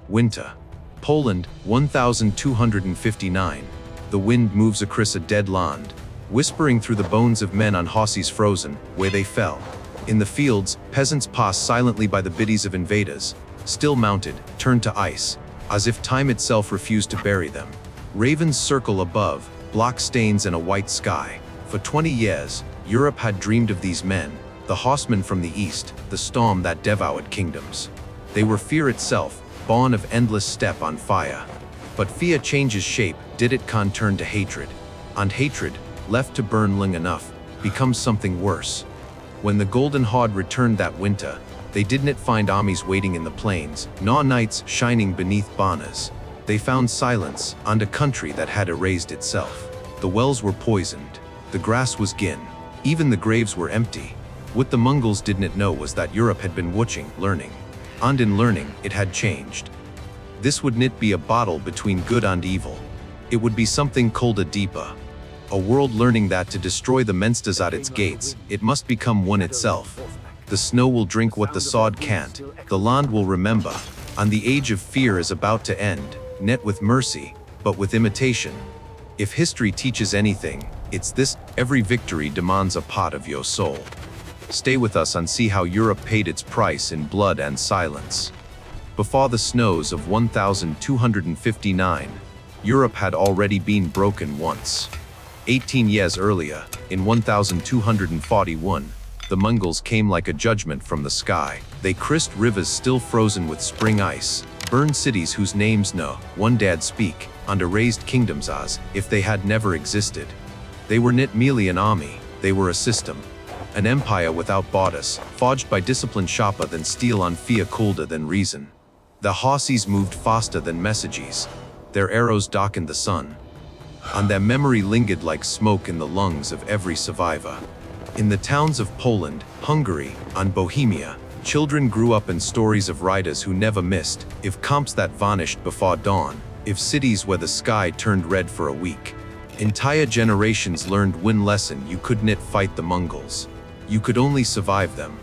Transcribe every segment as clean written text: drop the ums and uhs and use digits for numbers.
Winter. Poland, 1259. The wind moves across a dead land, whispering through the bones of men on hosses frozen, where they fell. In the fields, peasants pass silently by the biddies of invaders, still mounted, turned to ice, as if time itself refused to bury them. Ravens circle above, black stains and a white sky. For 20 years, Europe had dreamed of these men, the horsemen from the east, the storm that devoured kingdoms. They were fear itself, born of endless steppe on fire. But fear changes shape, did it can turn to hatred. And hatred, left to burn long enough, becomes something worse. When the Golden Horde returned that winter, they didn't find armies waiting in the plains, nor knights shining beneath banners. They found silence and a country that had erased itself. The wells were poisoned, the grass was gin, even the graves were empty. What the Mongols didn't know was that Europe had been watching, learning. And in learning, it had changed. This would not be a battle between good and evil. It would be something called a deeper. A world learning that to destroy the monsters at its gates, it must become one itself. The snow will drink what the sword can't, the land will remember, and the age of fear is about to end, not with mercy, but with imitation. If history teaches anything, it's this: every victory demands a part of your soul. Stay with us and see how Europe paid its price in blood and silence. Before the snows of 1259, Europe had already been broken once. 18 years earlier, in 1241, the Mongols came like a judgment from the sky. They crossed rivers still frozen with spring ice, burned cities whose names no one dared speak, and erased kingdoms as if they had never existed. They were not merely an army, they were a system. An empire without borders, forged by discipline sharper than steel and fear colder than reason. The horses moved faster than messages. Their arrows darkened the sun. And their memory lingered like smoke in the lungs of every survivor. In the towns of Poland, Hungary, and Bohemia, children grew up in stories of riders who never missed, of camps that vanished before dawn, of cities where the sky turned red for a week. Entire generations learned one lesson: you could not fight the Mongols. You could only survive them.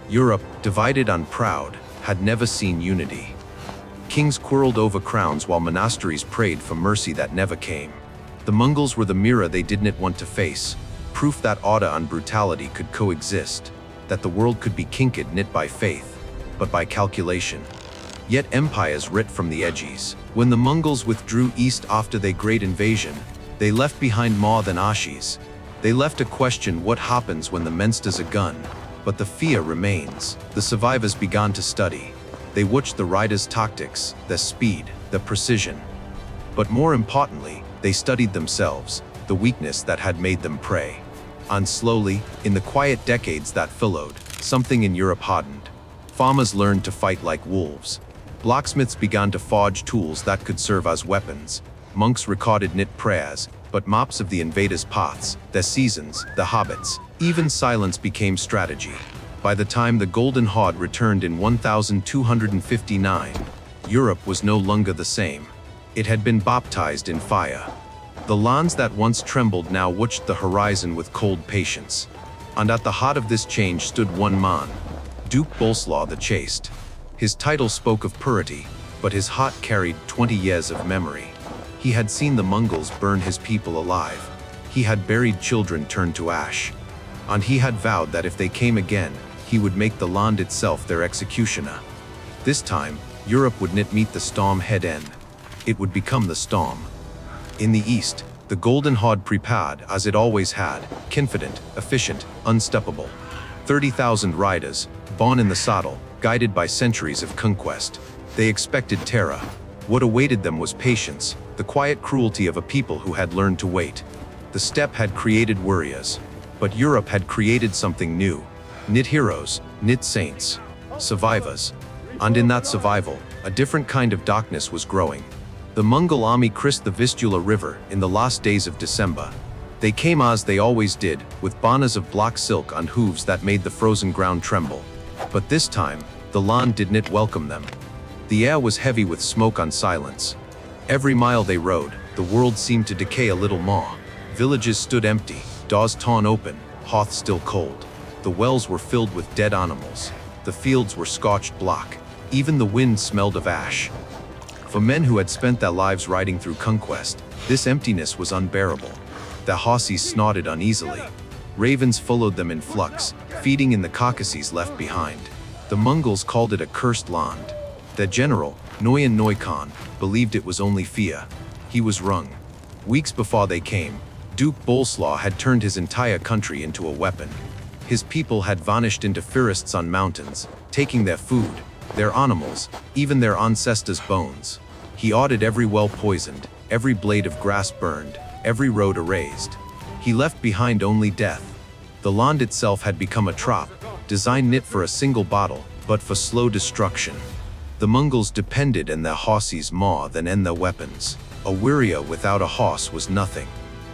Europe, divided and proud, had never seen unity. Kings quarreled over crowns while monasteries prayed for mercy that never came. The Mongols were the mirror they didn't want to face, proof that order and brutality could coexist, that the world could be conquered not by faith, but by calculation. Yet empires writ from the edges. When the Mongols withdrew east after their great invasion, they left behind more than ashes. They left a question: what happens when the monsters are gone? But the fear remains. The survivors began to study. They watched the riders' tactics, their speed, their precision. But more importantly, they studied themselves, the weakness that had made them prey. And slowly, in the quiet decades that followed, something in Europe hardened. Farmers learned to fight like wolves. Blacksmiths began to forge tools that could serve as weapons. Monks recorded knit prayers, but maps of the invaders' paths, their seasons, their habits. Even silence became strategy. By the time the Golden Horde returned in 1259, Europe was no longer the same. It had been baptized in fire. The lands that once trembled now watched the horizon with cold patience. And at the heart of this change stood one man, Duke Boleslaw the Chaste. His title spoke of purity, but his heart carried 20 years of memory. He had seen the Mongols burn his people alive. He had buried children turned to ash. And he had vowed that if they came again, he would make the land itself their executioner. This time, Europe would not meet the storm head-on. It would become the storm. In the east, the Golden Horde prepared as it always had, confident, efficient, unstoppable. 30,000 riders, born in the saddle, guided by centuries of conquest. They expected terror. What awaited them was patience, the quiet cruelty of a people who had learned to wait. The steppe had created warriors, but Europe had created something new. Knit heroes, knit saints, survivors. And in that survival, a different kind of darkness was growing. The Mongol army crossed the Vistula River in the last days of December. They came as they always did, with banners of black silk and hooves that made the frozen ground tremble. But this time, the land did not welcome them. The air was heavy with smoke and silence. Every mile they rode, the world seemed to decay a little more. Villages stood empty, doors torn open, hearths still cold. The wells were filled with dead animals. The fields were scorched black. Even the wind smelled of ash. For men who had spent their lives riding through Conquest, this emptiness was unbearable. The Hossis snorted uneasily. Ravens followed them in flux, feeding in the carcasses left behind. The Mongols called it a cursed land. Their general, Noyan Noikhan, believed it was only fear. He was wrong. Weeks before they came, Duke Bolslaw had turned his entire country into a weapon. His people had vanished into forests on mountains, taking their food, their animals, even their ancestors' bones. He ordered every well poisoned, every blade of grass burned, every road erased. He left behind only death. The land itself had become a trap, designed not for a single battle, but for slow destruction. The Mongols depended on their horses more than on their weapons. A warrior without a horse was nothing.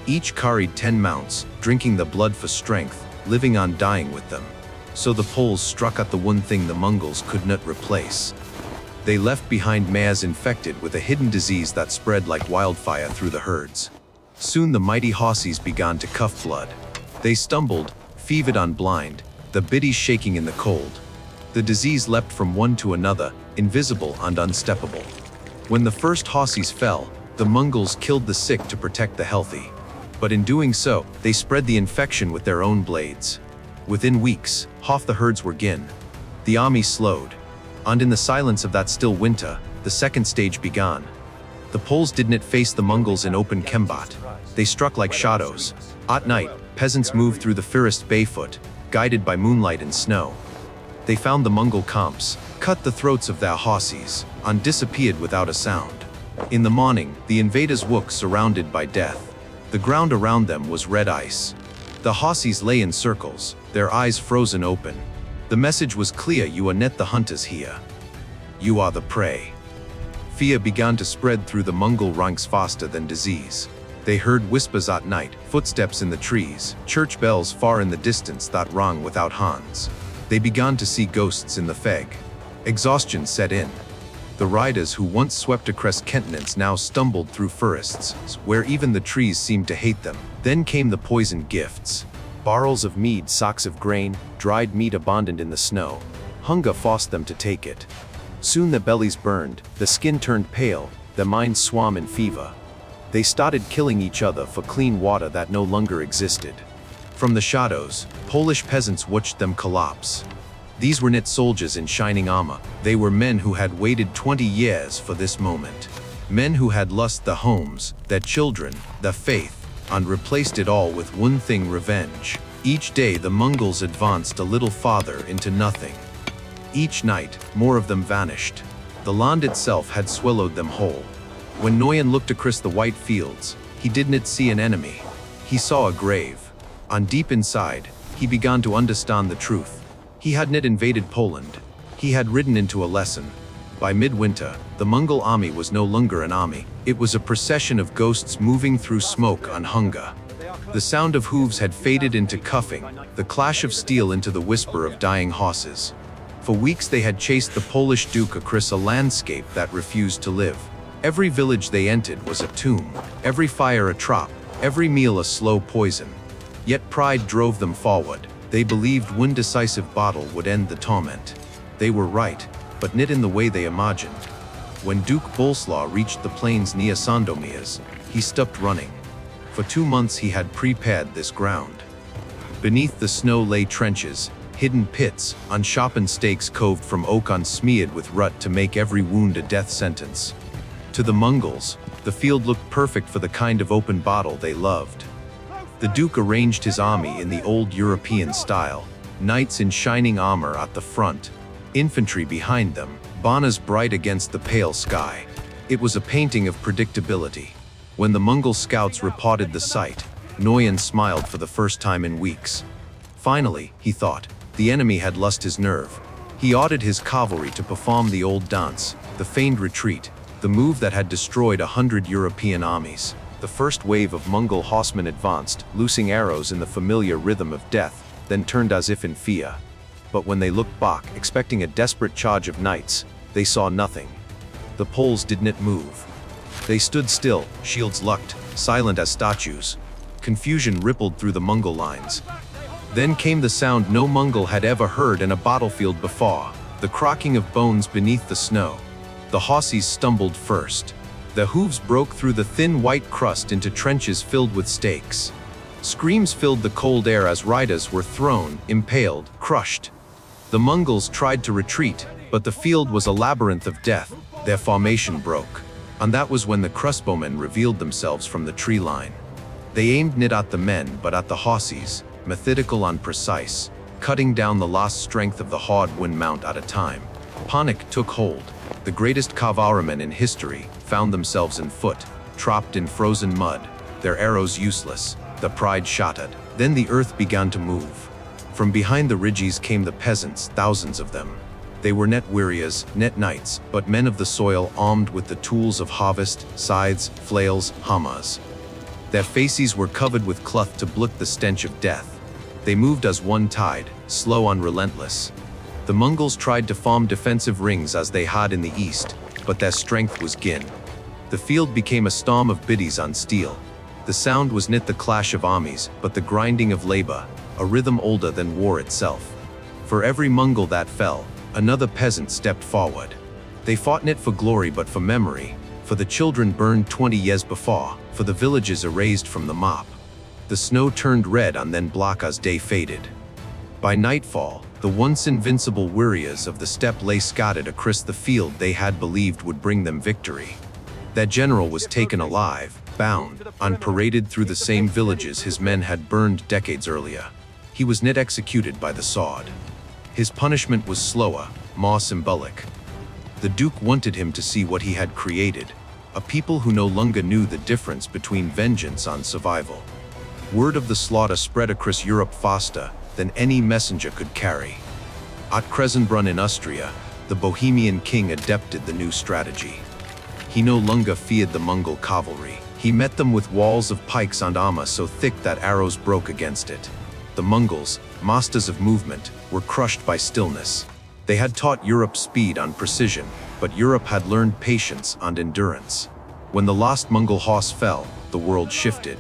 Each carried 10 mounts, drinking the blood for strength, living on dying with them. So the Poles struck at the one thing the Mongols could not replace. They left behind mares infected with a hidden disease that spread like wildfire through the herds. Soon the mighty horses began to cough blood. They stumbled, fevered on blind, the biddies shaking in the cold. The disease leapt from one to another, invisible and unsteppable. When the first horses fell, the Mongols killed the sick to protect the healthy. But in doing so, they spread the infection with their own blades. Within weeks, half the herds were gone. The army slowed. And in the silence of that still winter, the second stage began. The Poles did not face the Mongols in open combat. They struck like shadows. At night, peasants moved through the forest barefoot, guided by moonlight and snow. They found the Mongol camps, cut the throats of their horses, and disappeared without a sound. In the morning, the invaders woke surrounded by death. The ground around them was red ice. The horses lay in circles, their eyes frozen open. The message was clear: you are not the hunters here. You are the prey. Fear began to spread through the Mongol ranks faster than disease. They heard whispers at night, footsteps in the trees, church bells far in the distance that rang without hands. They began to see ghosts in the fog. Exhaustion set in. The riders who once swept across continents now stumbled through forests, where even the trees seemed to hate them. Then came the poisoned gifts. Barrels of mead, sacks of grain, dried meat abandoned in the snow. Hunger forced them to take it. Soon their bellies burned, the skin turned pale, their minds swam in fever. They started killing each other for clean water that no longer existed. From the shadows, Polish peasants watched them collapse. These were not soldiers in shining armor. They were men who had waited 20 years for this moment. Men who had lost their homes, their children, their faith, and replaced it all with one thing: revenge. Each day the Mongols advanced a little farther into nothing. Each night, more of them vanished. The land itself had swallowed them whole. When Noyan looked across the white fields, he did not see an enemy. He saw a grave. And deep inside, he began to understand the truth. He had not invaded Poland. He had ridden into a lesson. By midwinter, the Mongol army was no longer an army. It was a procession of ghosts moving through smoke and hunger. The sound of hooves had faded into coughing, the clash of steel into the whisper of dying horses. For weeks they had chased the Polish duke across a landscape that refused to live. Every village they entered was a tomb, every fire a trap, every meal a slow poison. Yet pride drove them forward. They believed one decisive battle would end the torment. They were right, but not in the way they imagined. When Duke Bolslaw reached the plains near Sandomierz, he stopped running. For 2 months he had prepared this ground. Beneath the snow lay trenches, hidden pits, unsharpened stakes carved from oak and smeared with rut to make every wound a death sentence. To the Mongols, the field looked perfect for the kind of open battle they loved. The Duke arranged his army in the old European style, knights in shining armor at the front, infantry behind them, banners bright against the pale sky. It was a painting of predictability. When the Mongol scouts reported the sight, Noyan smiled for the first time in weeks. Finally, he thought, the enemy had lost his nerve. He ordered his cavalry to perform the old dance, the feigned retreat, the move that had destroyed 100 European armies. The first wave of Mongol horsemen advanced, loosing arrows in the familiar rhythm of death, then turned as if in fear. But when they looked back, expecting a desperate charge of knights, they saw nothing. The Poles did not move. They stood still, shields locked, silent as statues. Confusion rippled through the Mongol lines. Then came the sound no Mongol had ever heard in a battlefield before, the cracking of bones beneath the snow. The Hossis stumbled first. Their hooves broke through the thin white crust into trenches filled with stakes. Screams filled the cold air as riders were thrown, impaled, crushed. The Mongols tried to retreat, but the field was a labyrinth of death. Their formation broke. And that was when the crossbowmen revealed themselves from the tree line. They aimed not at the men, but at the Hossis, methodical and precise, cutting down the last strength of the hard-won mount at a time. Panic took hold. The greatest cavalrymen in history found themselves in foot, trapped in frozen mud, their arrows useless, the pride shattered. Then the earth began to move. From behind the ridges came the peasants, thousands of them. They were net warriors, net knights, but men of the soil armed with the tools of harvest, scythes, flails, hammers. Their faces were covered with cloth to block the stench of death. They moved as one tide, slow and relentless. The Mongols tried to form defensive rings as they had in the east, but their strength was gone. The field became a storm of biddies on steel. The sound was not the clash of armies, but the grinding of labor, a rhythm older than war itself. For every Mongol that fell, another peasant stepped forward. They fought not for glory but for memory, for the children burned 20 years before, for the villages erased from the map. The snow turned red and then black as day faded. By nightfall, the once invincible warriors of the steppe lay scattered across the field they had believed would bring them victory. Their general was taken alive, bound, and paraded through the same villages his men had burned decades earlier. He was not executed by the sword. His punishment was slower, more symbolic. The Duke wanted him to see what he had created, a people who no longer knew the difference between vengeance and survival. Word of the slaughter spread across Europe faster than any messenger could carry. At Kresenbrunn in Austria, the Bohemian king adopted the new strategy. He no longer feared the Mongol cavalry. He met them with walls of pikes and armor so thick that arrows broke against it. The Mongols, masters of movement, were crushed by stillness. They had taught Europe speed and precision, but Europe had learned patience and endurance. When the last Mongol horse fell, the world shifted.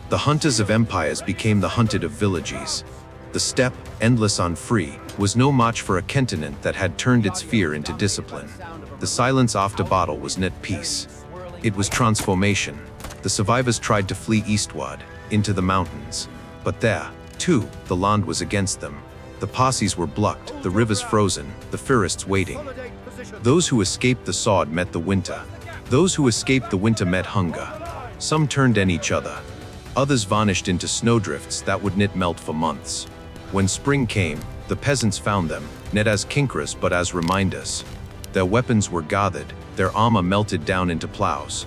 The hunters of empires became the hunted of villages. The steppe, endless and free, was no match for a continent that had turned its fear into discipline. The silence after battle was not peace. It was transformation. The survivors tried to flee eastward, into the mountains. But there, too, the land was against them. The passes were blocked, the rivers frozen, the forests waiting. Those who escaped the sword met the winter. Those who escaped the winter met hunger. Some turned on each other. Others vanished into snowdrifts that would not melt for months. When spring came, the peasants found them, not as conquerors but as reminders. Their weapons were gathered, their armor melted down into plows.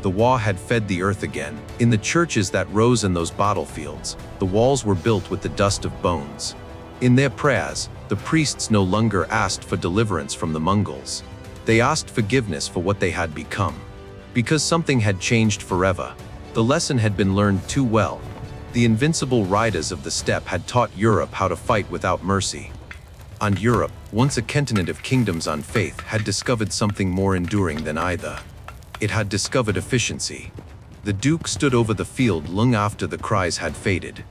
The war had fed the earth again. In the churches that rose in those battlefields, the walls were built with the dust of bones. In their prayers, the priests no longer asked for deliverance from the Mongols. They asked forgiveness for what they had become. Because something had changed forever. The lesson had been learned too well. The invincible riders of the steppe had taught Europe how to fight without mercy. And Europe, once a continent of kingdoms and faith, had discovered something more enduring than either. It had discovered efficiency. The Duke stood over the field long after the cries had faded.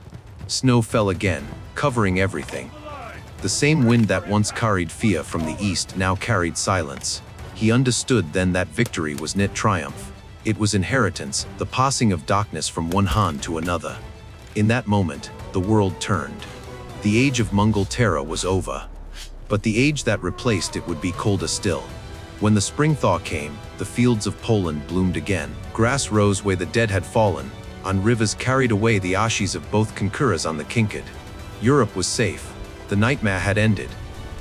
Snow fell again, covering everything. The same wind that once carried fear from the east now carried silence. He understood then that victory was not triumph. It was inheritance, the passing of darkness from one hand to another. In that moment, the world turned. The age of Mongol terror was over. But the age that replaced it would be colder still. When the spring thaw came, the fields of Poland bloomed again. Grass rose where the dead had fallen, and rivers carried away the ashes of both conquerors and the kinked. Europe was safe. The nightmare had ended.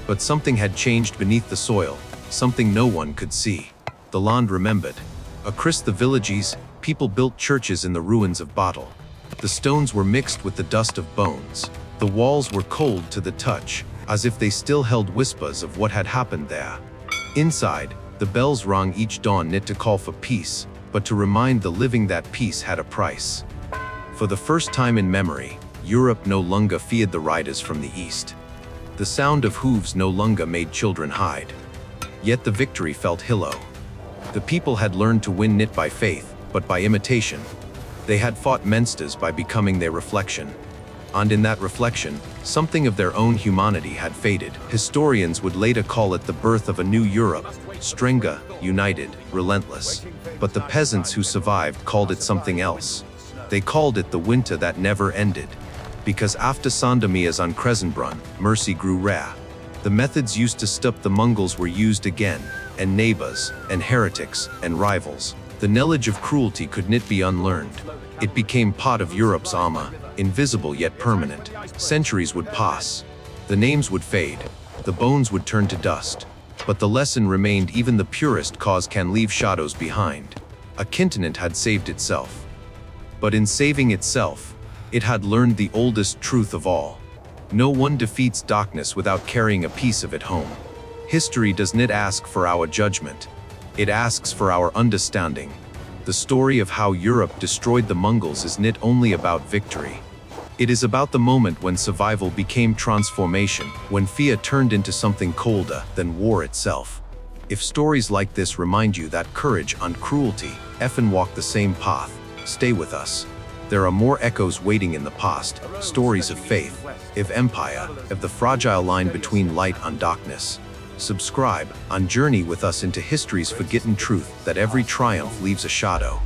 But something had changed beneath the soil, something no one could see. The land remembered. Across the villages, people built churches in the ruins of battle. The stones were mixed with the dust of bones. The walls were cold to the touch, as if they still held whispers of what had happened there. Inside, the bells rang each dawn not to call for peace, but to remind the living that peace had a price. For the first time in memory, Europe no longer feared the riders from the east. The sound of hooves no longer made children hide. Yet the victory felt hollow. The people had learned to win not by faith, but by imitation. They had fought monsters by becoming their reflection. And in that reflection, something of their own humanity had faded. Historians would later call it the birth of a new Europe, stronger, united, relentless. But the peasants who survived called it something else. They called it the winter that never ended. Because after Sandomirs on Kresenbrunn, mercy grew rare. The methods used to stop the Mongols were used again, and neighbors, and heretics, and rivals. The knowledge of cruelty could not be unlearned. It became part of Europe's armor, invisible yet permanent. Centuries would pass. The names would fade. The bones would turn to dust. But the lesson remained. Even the purest cause can leave shadows behind. A continent had saved itself. But in saving itself, it had learned the oldest truth of all. No one defeats darkness without carrying a piece of it home. History does not ask for our judgment. It asks for our understanding. The story of how Europe destroyed the Mongols is not only about victory. It is about the moment when survival became transformation, when fear turned into something colder than war itself. If stories like this remind you that courage and cruelty often walk the same path, stay with us. There are more echoes waiting in the past, stories of faith, of empire, of the fragile line between light and darkness. Subscribe and journey with us into history's forgotten truth that every triumph leaves a shadow.